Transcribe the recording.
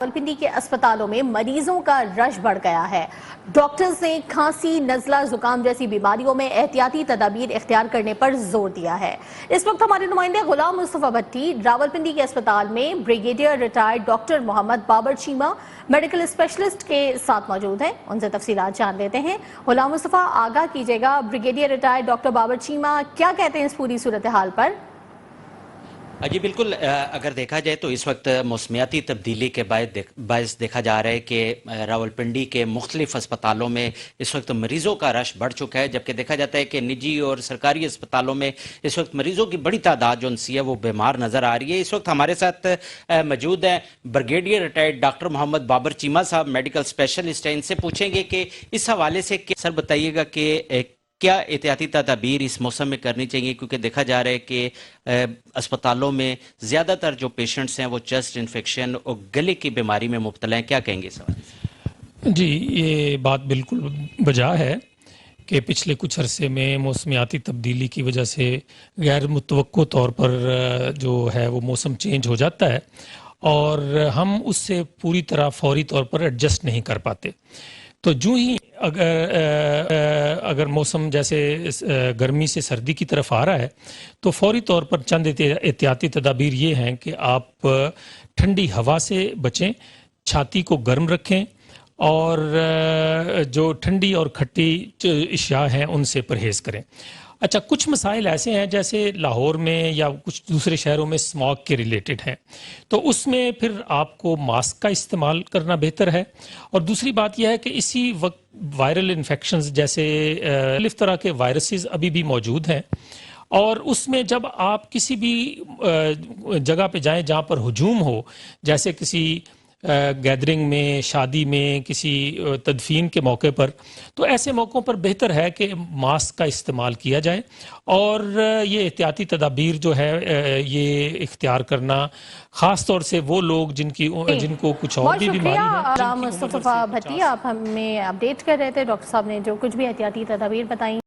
रावलपिंडी के अस्पतालों में मरीजों का रश बढ़ गया है। डॉक्टर्स ने खांसी, नज़ला, जुकाम जैसी बीमारियों में एहतियाती तदाबीर इख्तियार करने पर जोर दिया है। इस वक्त हमारे नुमाइंदे गुलाम मुस्तफा भट्टी रावलपिंडी के अस्पताल में brigadier retired doctor Mohammad Babar Cheema medical specialist के साथ मौजूद हैं। उनसे तफसीलात जान लेते हैं। गुलाम मुस्तफा, आगाह कीजिएगा, brigadier retired doctor Babar Cheema क्या कहते हैं इस पूरी सूरत हाल पर? जी बिल्कुल, अगर देखा जाए तो इस वक्त मौसमियाती तब्दीली के बायस देखा जा रहा है कि रावलपिंडी के मुख्तलिफ अस्पतालों में इस वक्त मरीज़ों का रश बढ़ चुका है, जबकि देखा जाता है कि निजी और सरकारी अस्पतालों में इस वक्त मरीज़ों की बड़ी तादाद जो सी है वो बीमार नज़र आ रही है। इस वक्त हमारे साथ मौजूद हैं brigadier retired doctor Mohammad Babar Cheema sahab, medical specialist हैं। इनसे पूछेंगे कि इस हवाले से सर बताइएगा कि क्या एहतियाती तदाबीर इस मौसम में करनी चाहिए, क्योंकि देखा जा रहा है कि अस्पतालों में ज़्यादातर जो पेशेंट्स हैं वो चेस्ट इन्फेक्शन और गले की बीमारी में मुब्तला हैं। क्या कहेंगे इस हवाले से? जी, ये बात बिल्कुल वजह है कि पिछले कुछ अरसे में मौसमियाती तब्दीली की वजह से गैर मुतवक्को तौर पर जो है वो मौसम चेंज हो जाता है और हम उससे पूरी तरह फौरी तौर पर एडजस्ट नहीं कर पाते। तो जो ही अगर मौसम जैसे गर्मी से सर्दी की तरफ आ रहा है तो फौरी तौर पर चंद एहतियाती तदाबीर ये हैं कि आप ठंडी हवा से बचें, छाती को गर्म रखें और जो ठंडी और खट्टी अशिया हैं उनसे परहेज़ करें। अच्छा, कुछ मसाइल ऐसे हैं जैसे लाहौर में या कुछ दूसरे शहरों में स्मॉग के रिलेटेड हैं, तो उसमें फिर आपको मास्क का इस्तेमाल करना बेहतर है। और दूसरी बात यह है कि इसी वक्त वायरल इन्फेक्शंस जैसे मुख्तलिफ तरह के वायरसेस अभी भी मौजूद हैं और उसमें जब आप किसी भी जगह पे जाएं जहाँ पर हुजूम हो, जैसे किसी गैदरिंग में, शादी में, किसी तदफीन के मौके पर, तो ऐसे मौक़ों पर बेहतर है कि मास्क का इस्तेमाल किया जाए और ये एहतियाती तदाबीर जो है ये इख्तियार करना, ख़ास तौर से वो लोग जिनको कुछ और भी बीमारी है। गुलाम मुस्तफा भट्टी, आप हमें अपडेट कर रहे थे, डॉक्टर साहब ने जो कुछ भी एहतियाती तदाबीर बताई।